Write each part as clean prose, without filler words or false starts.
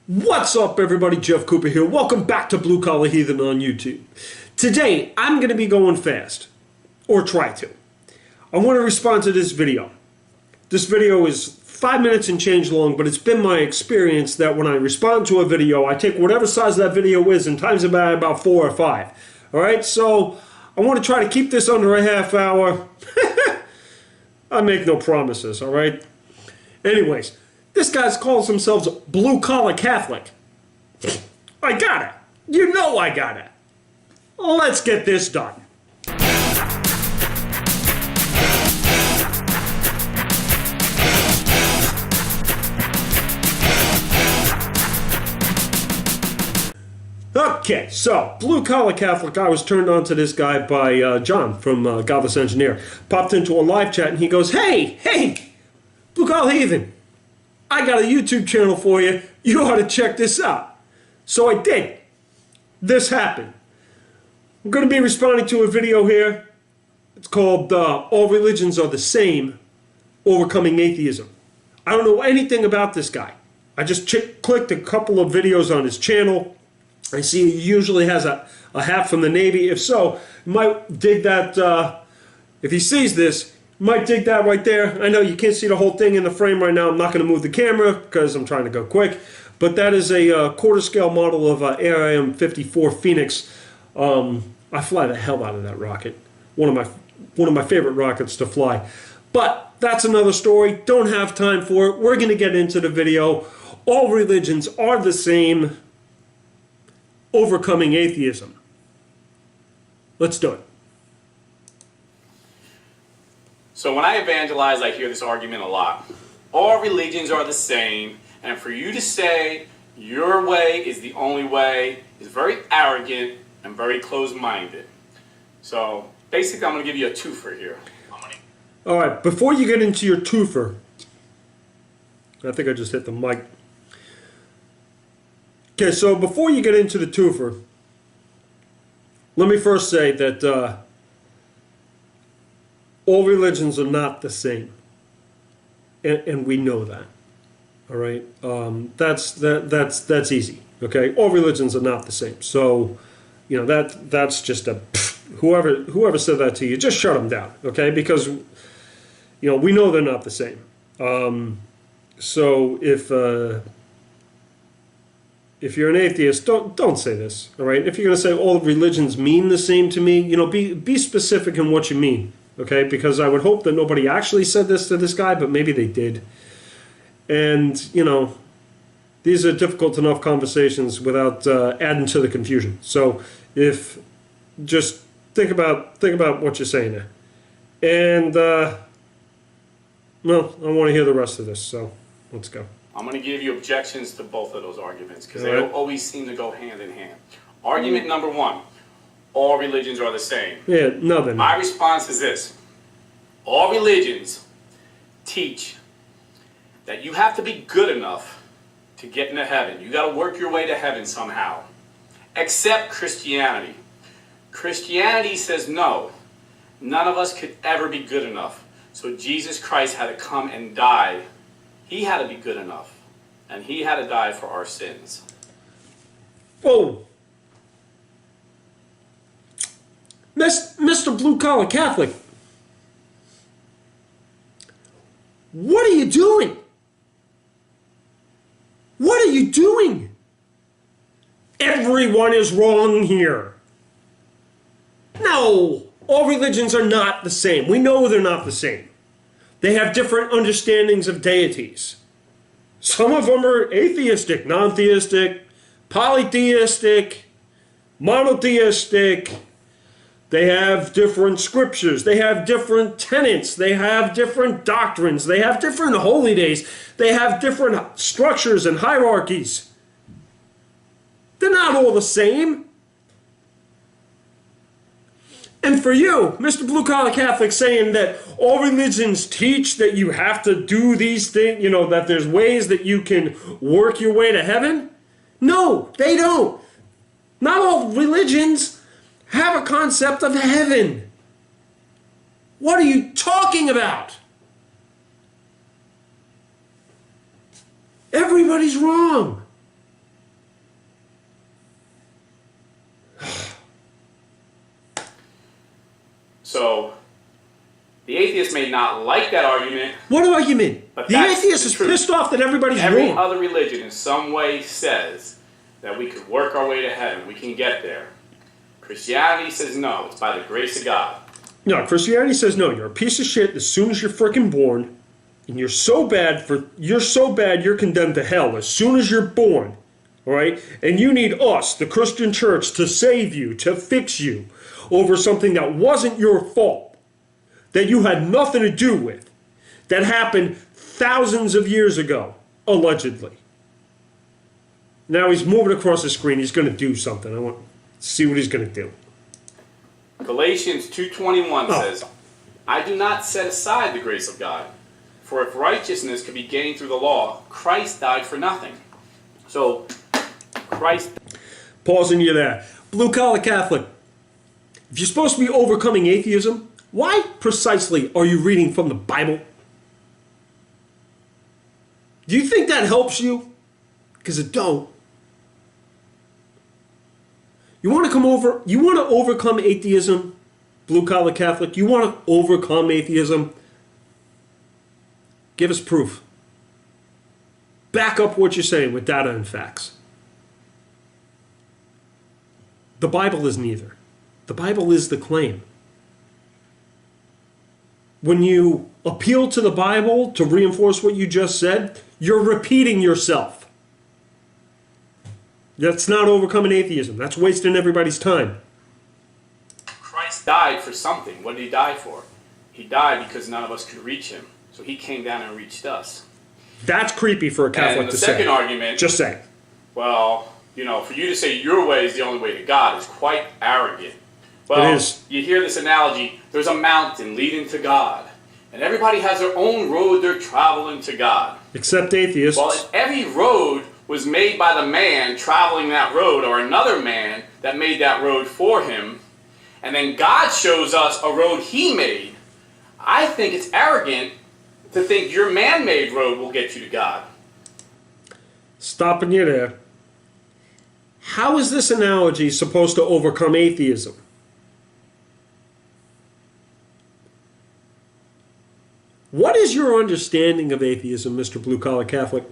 What's up, everybody? Geoff Cooper here. Welcome back to Blue Collar Heathen on YouTube. Today, I'm going to be going fast, or try to. I want to respond to this video. This video is 5 minutes and change long, but it's been my experience that when I respond to a video, I take whatever size that video is and times it by about 4 or 5. Alright, so I want to try to keep this under a half hour. I make no promises, alright? Anyways. This guy calls himself Blue Collar Catholic. I got it. You know I got it. Let's get this done. Okay, so Blue Collar Catholic, I was turned on to this guy by John from Godless Engineer. Popped into a live chat and he goes, Hey, Blue Collar Heathen. I got a YouTube channel for you. You ought to check this out. So I did. This happened. I'm going to be responding to a video here. It's called All Religions Are the Same, Overcoming Atheism. I don't know anything about this guy. I just clicked a couple of videos on his channel. I see he usually has a hat from the Navy. If so, you might dig that, if he sees this, might dig that right there. I know you can't see the whole thing in the frame right now. I'm not going to move the camera because I'm trying to go quick. But that is a quarter scale model of AIM-54 Phoenix. I fly the hell out of that rocket. One of my favorite rockets to fly. But that's another story. Don't have time for it. We're going to get into the video. All religions are the same. Overcoming atheism. Let's do it. So when I evangelize, I hear this argument a lot. All religions are the same, and for you to say your way is the only way is very arrogant and very closed-minded. So basically, I'm going to give you a twofer here. All right, before you get into your twofer, I think I just hit the mic. Okay, so before you get into the twofer, let me first say that all religions are not the same, and we know that. All right, that's easy. Okay, all religions are not the same. So, you know that's just a whoever said that to you, just shut them down. Okay, because you know we know they're not the same. So if you're an atheist, don't say this. All right, if you're going to say all religions mean the same to me, you know, be specific in what you mean. Okay, because I would hope that nobody actually said this to this guy, but maybe they did. And, you know, these are difficult enough conversations without adding to the confusion. So just think about what you're saying there. And, well, I want to hear the rest of this, so let's go. I'm going to give you objections to both of those arguments, because they don't always seem to go hand in hand. Argument number one. All religions are the same. Yeah, no, they're not. My response is this. All religions teach that you have to be good enough to get into heaven. You got to work your way to heaven somehow. Except Christianity. Christianity says no. None of us could ever be good enough. So Jesus Christ had to come and die. He had to be good enough. And he had to die for our sins. Whoa. Mr. Blue Collar Catholic, what are you doing? What are you doing? Everyone is wrong here. No, all religions are not the same. We know they're not the same. They have different understandings of deities. Some of them are atheistic, non-theistic, polytheistic, monotheistic. They have different scriptures. They have different tenets. They have different doctrines. They have different holy days. They have different structures and hierarchies. They're not all the same. And for you, Mr. Blue Collar Catholic, saying that all religions teach that you have to do these things, you know, that there's ways that you can work your way to heaven? No, they don't. Not all religions have a concept of heaven. What are you talking about? Everybody's wrong. So the atheist may not like that argument. What argument? But The atheist is pissed off that everybody's Every wrong. other religion in some way says that we could work our way to heaven. We can get there. Christianity says no. It's by the grace of God. No, Christianity says no. You're a piece of shit as soon as you're freaking born, and you're so bad you're condemned to hell as soon as you're born. All right? And you need us, the Christian church, to save you, to fix you over something that wasn't your fault, that you had nothing to do with, that happened thousands of years ago, allegedly. Now he's moving across the screen. He's going to do something. I want to see what he's going to do. Galatians 2:21 says, I do not set aside the grace of God, for if righteousness could be gained through the law, Christ died for nothing. So, Christ... Pausing you there. Blue-collar Catholic. If you're supposed to be overcoming atheism, why precisely are you reading from the Bible? Do you think that helps you? Because it don't. You want to overcome atheism, blue-collar Catholic? You want to overcome atheism? Give us proof. Back up what you're saying with data and facts. The Bible is neither. The Bible is the claim. When you appeal to the Bible to reinforce what you just said, you're repeating yourself. That's not overcoming atheism. That's wasting everybody's time. Christ died for something. What did he die for? He died because none of us could reach him. So he came down and reached us. That's creepy for a Catholic to say. And the second argument... Just say. Well, for you to say your way is the only way to God is quite arrogant. Well, it is. You hear this analogy, there's a mountain leading to God. And everybody has their own road they're traveling to God. Except atheists. Well, if every road was made by the man traveling that road or another man that made that road for him, and then God shows us a road he made, I think it's arrogant to think your man-made road will get you to God. Stopping you there. How is this analogy supposed to overcome atheism? What is your understanding of atheism, Mr. Blue-Collar Catholic?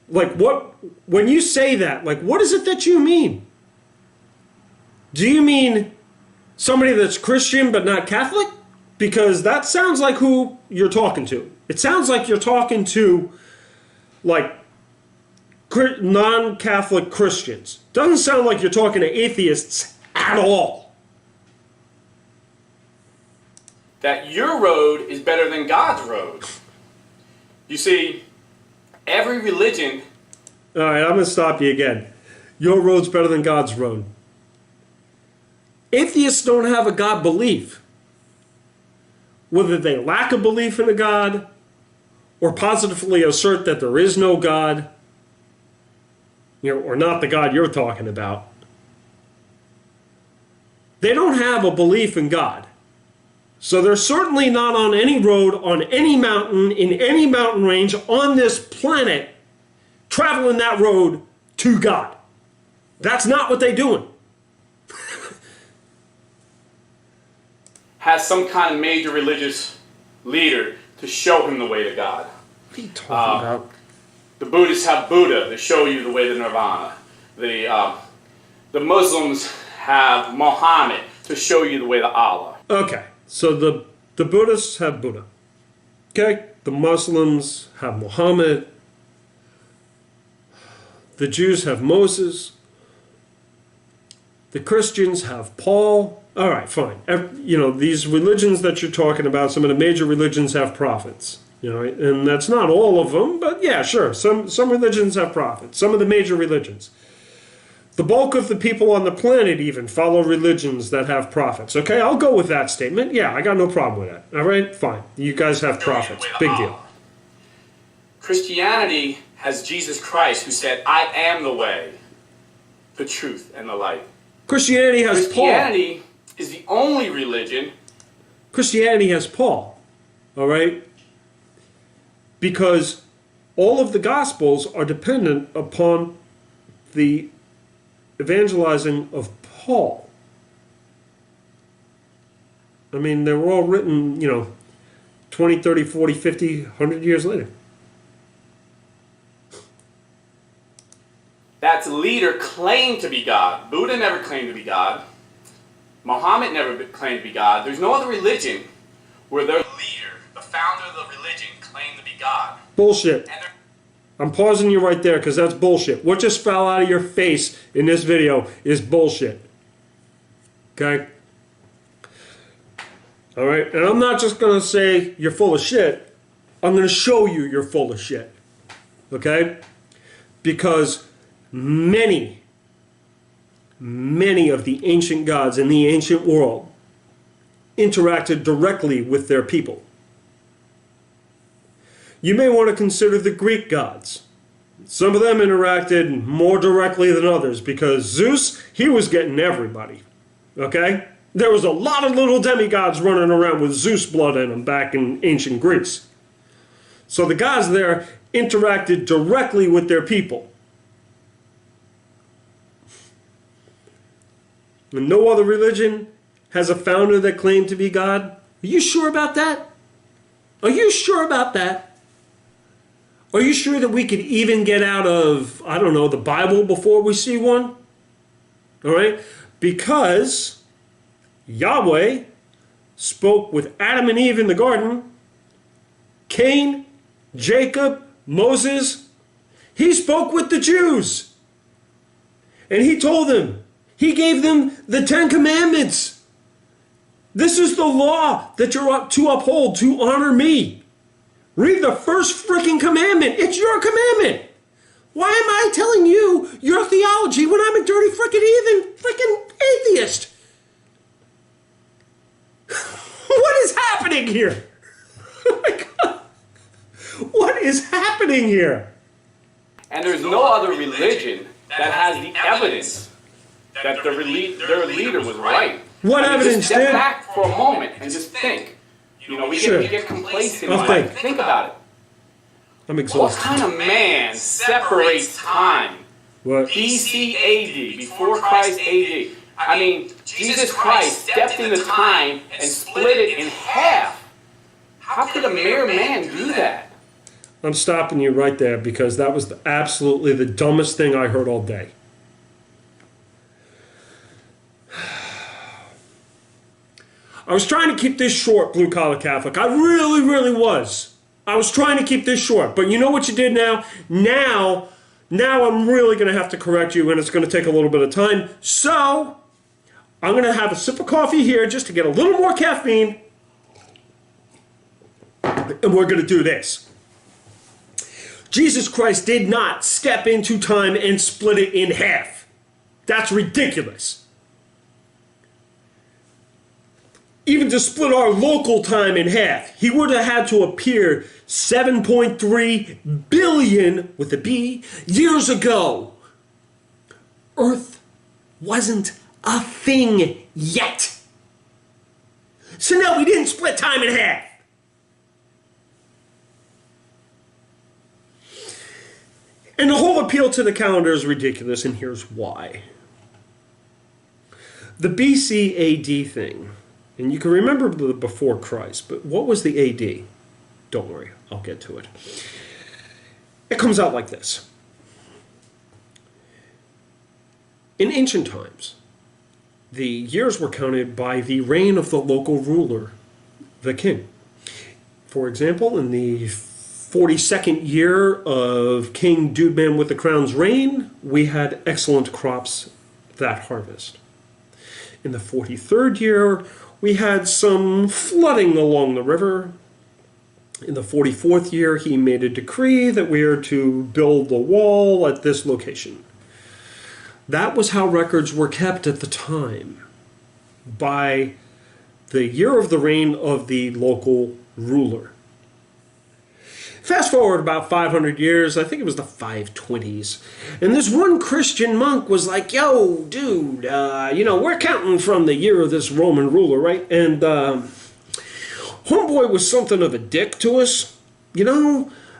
When you say that, what is it that you mean? Do you mean somebody that's Christian but not Catholic? Because that sounds like who you're talking to. It sounds like you're talking to, non-Catholic Christians. Doesn't sound like you're talking to atheists at all. That your road is better than God's road. You see, every religion... All right, I'm going to stop you again. Your road's better than God's road. Atheists don't have a God belief. Whether they lack a belief in a God or positively assert that there is no God, or not the God you're talking about, they don't have a belief in God. So they're certainly not on any road, on any mountain, in any mountain range on this planet, traveling that road to God. That's not what they're doing. Has some kind of major religious leader to show him the way to God. What are you talking about? The Buddhists have Buddha to show you the way to Nirvana. The Muslims have Mohammed to show you the way to Allah. Okay, so the Buddhists have Buddha. Okay, the Muslims have Muhammad. The Jews have Moses. The Christians have Paul. All right, fine. These religions that you're talking about, some of the major religions have prophets. And that's not all of them, but yeah, sure. Some religions have prophets. Some of the major religions. The bulk of the people on the planet even follow religions that have prophets. Okay, I'll go with that statement. Yeah, I got no problem with that. All right, fine. You guys have prophets. Big deal. Christianity has Jesus Christ who said, I am the way, the truth, and the light. Christianity has Paul. Christianity is the only religion. Christianity has Paul. All right? Because all of the Gospels are dependent upon the evangelizing of Paul. I mean, they were all written, 20, 30, 40, 50, 100 years later. That's leader claimed to be God. Buddha never claimed to be God. Muhammad never claimed to be God. There's no other religion where their leader, the founder of the religion, claimed to be God. Bullshit. I'm pausing you right there because that's bullshit. What just fell out of your face in this video is bullshit. Okay? All right? And I'm not just going to say you're full of shit. I'm going to show you you're full of shit. Okay? Because many of the ancient gods in the ancient world interacted directly with their people. You may want to consider the Greek gods. Some of them interacted more directly than others because Zeus, he was getting everybody. Okay? There was a lot of little demigods running around with Zeus blood in them back in ancient Greece. So the gods there interacted directly with their people. And no other religion has a founder that claimed to be God. Are you sure about that? Are you sure about that? Are you sure that we could even get out of, I don't know, the Bible before we see one? All right? Because Yahweh spoke with Adam and Eve in the garden, Cain, Jacob, Moses. He spoke with the Jews. And he told them, he gave them the 10 Commandments. This is the law that you're to uphold, to honor me. Read the first freaking commandment. It's your commandment. Why am I telling you your theology when I'm a dirty freaking atheist? What is happening here? Oh my God. What is happening here? And there's no other religion that has the evidence that their leader was right. What evidence? Just step back for a moment and just think. We get complacent. Think about it. I'm exhausted. What kind of man separates time? What? BC AD, before Christ AD. I mean, Jesus Christ stepped into time and split it in half. How could a mere man do that? I'm stopping you right there because that was absolutely the dumbest thing I heard all day. I was trying to keep this short, Blue Collar Catholic. I really was. I was trying to keep this short. But you know what you did now? Now I'm really going to have to correct you, and it's going to take a little bit of time. So I'm going to have a sip of coffee here just to get a little more caffeine. And we're going to do this. Jesus Christ did not step into time and split it in half. That's ridiculous. Even to split our local time in half, he would have had to appear 7.3 billion, with a B, years ago. Earth wasn't a thing yet. So no, we didn't split time in half. And the whole appeal to the calendar is ridiculous, and here's why. The BC AD thing, and you can remember the before Christ, but what was the AD? Don't worry, I'll get to it. It comes out like this. In ancient times, the years were counted by the reign of the local ruler, the king. For example, in the 42nd year of King Dudeman with the Crown's reign, we had excellent crops that harvest. In the 43rd year, we had some flooding along the river. In the 44th year, he made a decree that we are to build the wall at this location. That was how records were kept at the time, by the year of the reign of the local ruler. Fast forward about 500 years, I think it was the 520s, and this one Christian monk was like, yo, dude, we're counting from the year of this Roman ruler, right? And homeboy was something of a dick to us,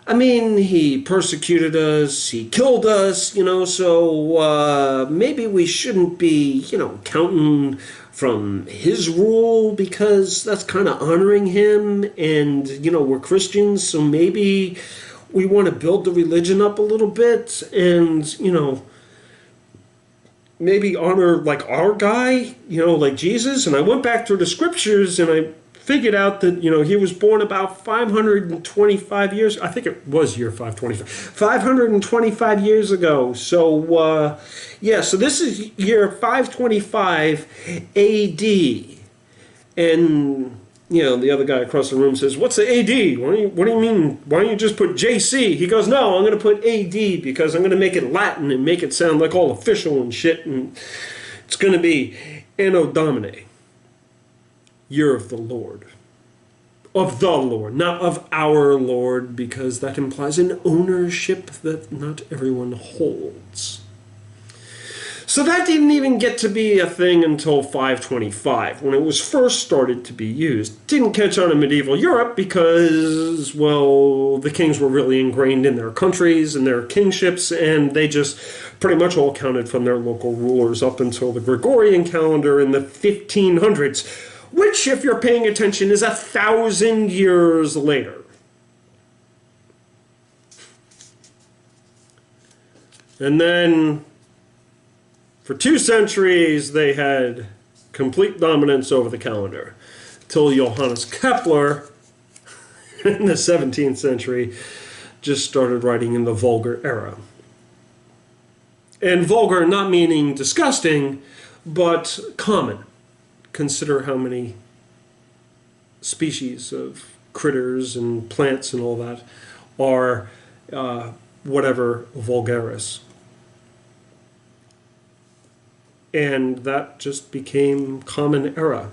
I mean, he persecuted us, he killed us, so maybe we shouldn't be, counting from his rule because that's kind of honoring him, and, we're Christians, so maybe we want to build the religion up a little bit and, maybe honor, like, our guy, like Jesus. And I went back through the scriptures and I figured out that, he was born about 525 years. I think it was year 525. 525 years ago. So, so this is year 525 AD. And, the other guy across the room says, what's the AD? What do you mean? Why don't you just put JC? He goes, no, I'm going to put AD because I'm going to make it Latin and make it sound like all official and shit. And it's going to be Anno Domini. Year of the Lord. Of the Lord, not of our Lord, because that implies an ownership that not everyone holds. So that didn't even get to be a thing until 525, when it was first started to be used. Didn't catch on in medieval Europe because, well, the kings were really ingrained in their countries and their kingships, and they just pretty much all counted from their local rulers up until the Gregorian calendar in the 1500s. Which, if you're paying attention, is 1,000 years later. And then, for 2 centuries, they had complete dominance over the calendar. Till Johannes Kepler, in the 17th century, just started writing in the vulgar era. And vulgar not meaning disgusting, but common. Consider how many species of critters and plants and all that are whatever vulgaris. And that just became common era,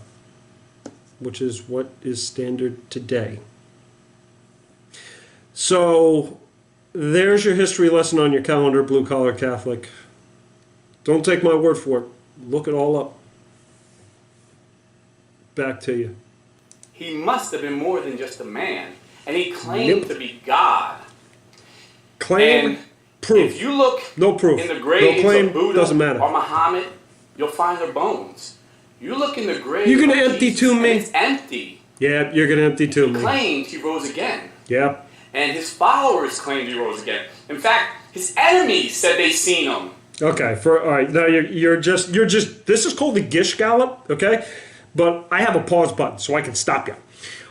which is what is standard today. So there's your history lesson on your calendar, blue-collar Catholic. Don't take my word for it. Look it all up. Back to you. He must have been more than just a man. And he claimed to be God. Claim, and proof. If you look no proof. in the graves no claim, of Buddha doesn't matter. or Mohammed, you'll find their bones. You look in the grave You're going to of empty Jesus, tomb me? it's empty. Yeah, you're going to empty tomb me. He claimed he rose again. Yeah. And his followers claimed he rose again. In fact, his enemies said they seen him. Okay, all right. Now you're just. This is called the Gish Gallop. Okay, but I have a pause button so I can stop you.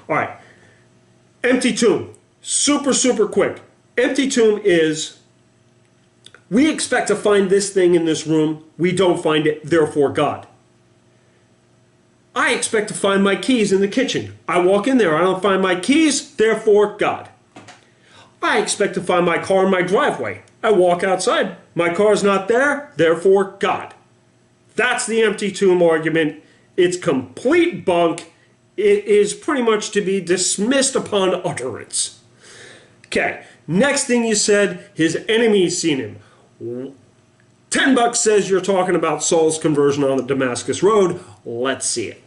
All right. Empty tomb. Super quick. Empty tomb is. We expect to find this thing in this room. We don't find it. Therefore, God. I expect to find my keys in the kitchen. I walk in there. I don't find my keys. Therefore, God. I expect to find my car in my driveway. I walk outside. My car's not there. Therefore, God. That's the empty tomb argument. It's complete bunk. It is pretty much to be dismissed upon utterance. Okay. Next thing you said, his enemies seen him. $10 says you're talking about Saul's conversion on the Damascus Road. Let's see it.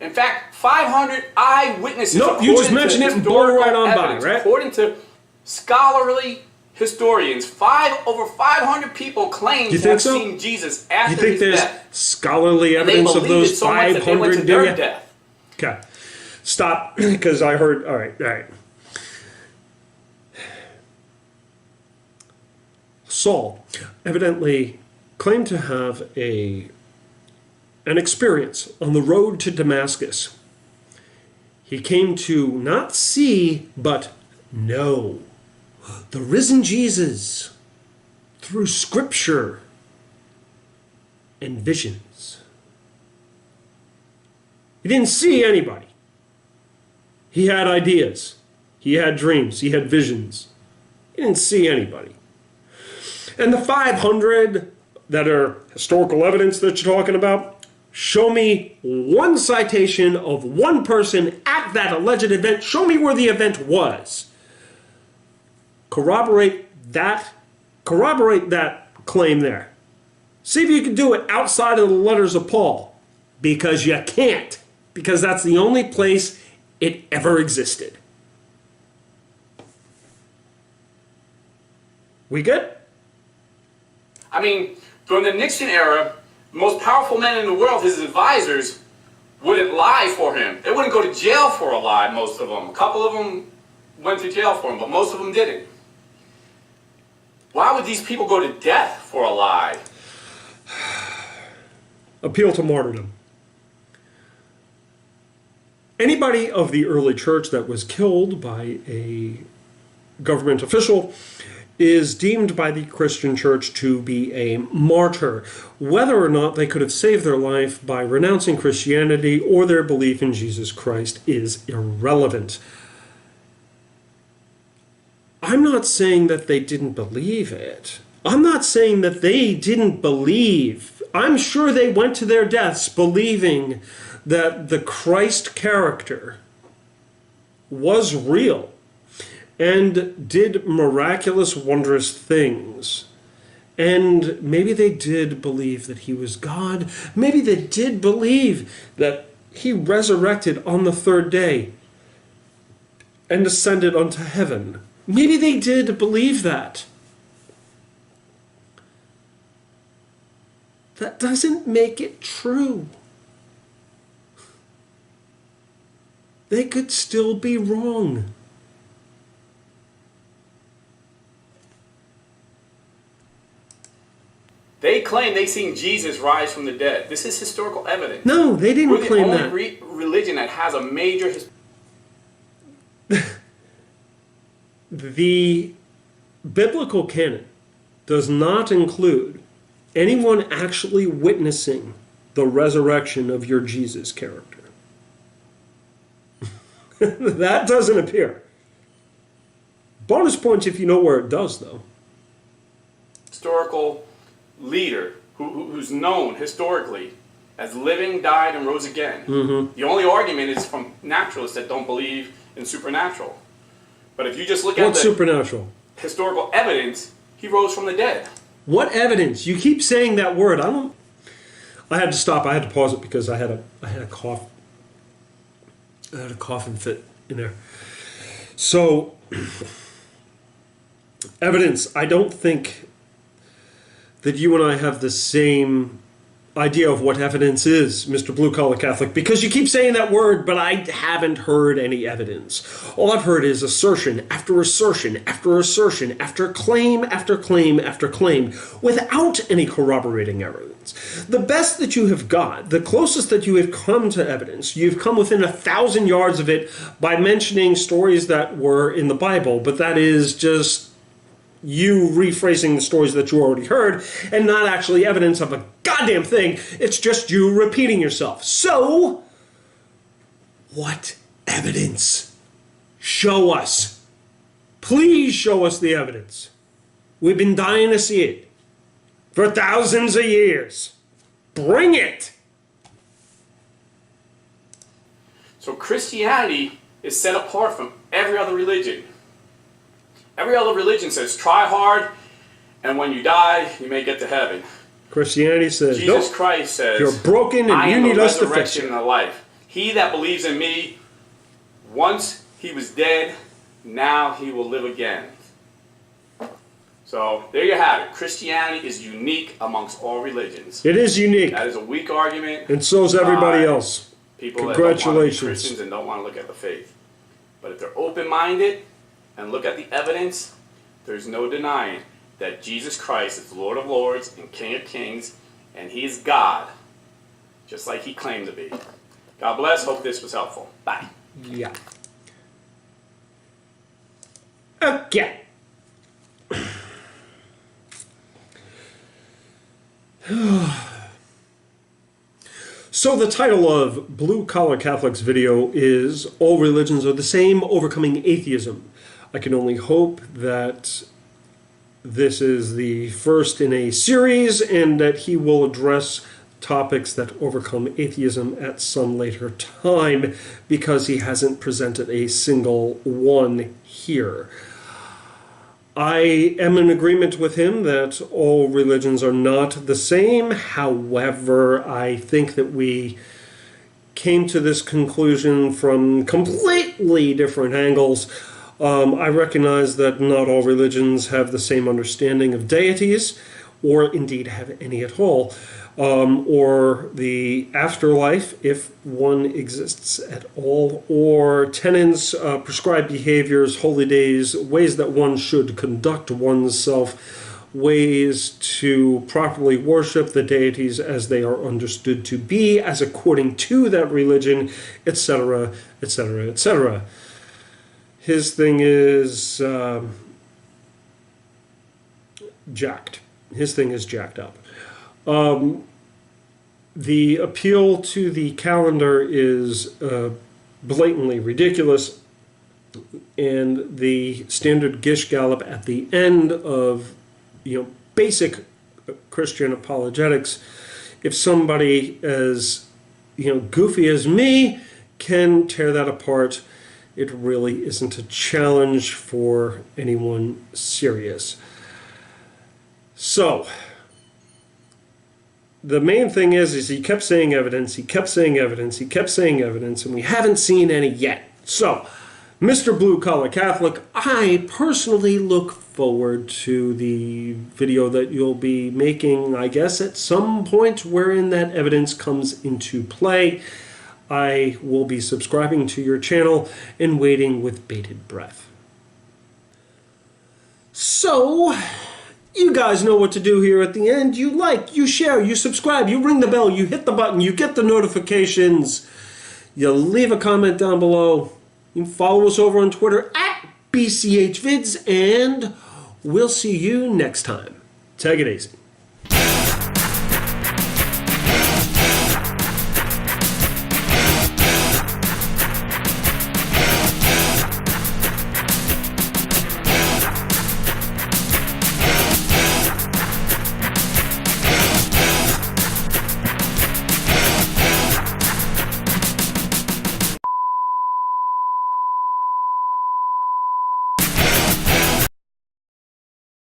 In fact, 500 eyewitnesses. Nope, you just mentioned it and blow right on by, right? According to scholarly historians, over 500 people claim to have seen Jesus after his death. You think there's scholarly evidence of those 500? Do you? Death. Okay, stop, because I heard. All right. Saul evidently claimed to have an experience on the road to Damascus. He came to not see, but know the risen Jesus through scripture and visions. He didn't see anybody. He had ideas. He had dreams. He had visions. He didn't see anybody. And the 500 that are historical evidence that you're talking about, show me one citation of one person at that alleged event. Show me where the event was. Corroborate that claim there. See if you can do it outside of the letters of Paul. Because you can't. Because that's the only place it ever existed. We good? I mean, during the Nixon era, the most powerful men in the world, his advisors, wouldn't lie for him. They wouldn't go to jail for a lie, most of them. A couple of them went to jail for him, but most of them didn't. Why would these people go to death for a lie? Appeal to martyrdom. Anybody of the early church that was killed by a government official is deemed by the Christian church to be a martyr, whether or not they could have saved their life by renouncing Christianity or their belief in Jesus Christ is irrelevant. I'm not saying that they didn't believe it. I'm not saying that they didn't believe. I'm sure they went to their deaths believing that the Christ character was real and did miraculous, wondrous things. And maybe they did believe that he was God. Maybe they did believe that he resurrected on the third day and ascended unto heaven. Maybe they did believe that. That doesn't make it true. They could still be wrong. They claim they seen Jesus rise from the dead. This is historical evidence. No, they didn't claim that. We're the only religion that has a major... The biblical canon does not include anyone actually witnessing the resurrection of your Jesus character. That doesn't appear. Bonus points if you know where it does, though. Historical leader who's known historically as living, died, and rose again. Mm-hmm. The only argument is from naturalists that don't believe in supernatural. But if you just look at the supernatural historical evidence, he rose from the dead. What evidence? You keep saying that word. I had to stop. I had to pause it because I had a cough. I had a coughing fit in there. So, evidence. I don't think that you and I have the same idea of what evidence is, Mr. Blue Collar Catholic, because you keep saying that word, but I haven't heard any evidence. All I've heard is assertion after assertion after assertion after claim after claim after claim without any corroborating evidence. The best that you have got, the closest that you have come to evidence, you've come within 1,000 yards of it by mentioning stories that were in the Bible, but that is just you rephrasing the stories that you already heard and not actually evidence of a goddamn thing. It's just you repeating yourself. So, what evidence? Show us. Please show us the evidence. We've been dying to see it for thousands of years. Bring it. So Christianity is set apart from every other religion. Every other religion says, try hard, and when you die, you may get to heaven. Christianity says, Jesus nope, Christ says, you're broken and you need us to fix you. I am the resurrection and the life. He that believes in me, once he was dead, now he will live again. So, there you have it. Christianity is unique amongst all religions. It is unique. That is a weak argument. And so is everybody else. People Congratulations. that don't want to be Christians and don't want to look at the faith. But if they're open-minded and look at the evidence, there's no denying that Jesus Christ is Lord of Lords and King of Kings, and he is God, just like he claimed to be. God bless. Hope this was helpful. Bye. Yeah. Okay. So the title of Blue Collar Catholic's video is All Religions Are the Same, Overcoming Atheism. I can only hope that this is the first in a series and that he will address topics that overcome atheism at some later time, because he hasn't presented a single one here. I am in agreement with him that all religions are not the same. However, I think that we came to this conclusion from completely different angles. I recognize that not all religions have the same understanding of deities, or indeed have any at all, or the afterlife, if one exists at all, or tenets, prescribed behaviors, holy days, ways that one should conduct oneself, ways to properly worship the deities as they are understood to be, as according to that religion, etc., etc., etc. His thing is jacked. His thing is jacked up. The appeal to the calendar is blatantly ridiculous, and the standard Gish Gallop at the end of basic Christian apologetics, if somebody as goofy as me can tear that apart, it really isn't a challenge for anyone serious. So, the main thing is he kept saying evidence, he kept saying evidence, he kept saying evidence, and we haven't seen any yet. So, Mr. Blue Collar Catholic, I personally look forward to the video that you'll be making, I guess, at some point wherein that evidence comes into play. I will be subscribing to your channel and waiting with bated breath. So, you guys know what to do here at the end. You like, you share, you subscribe, you ring the bell, you hit the button, you get the notifications, you leave a comment down below. You can follow us over on Twitter at BCHVids, and we'll see you next time. Take it easy.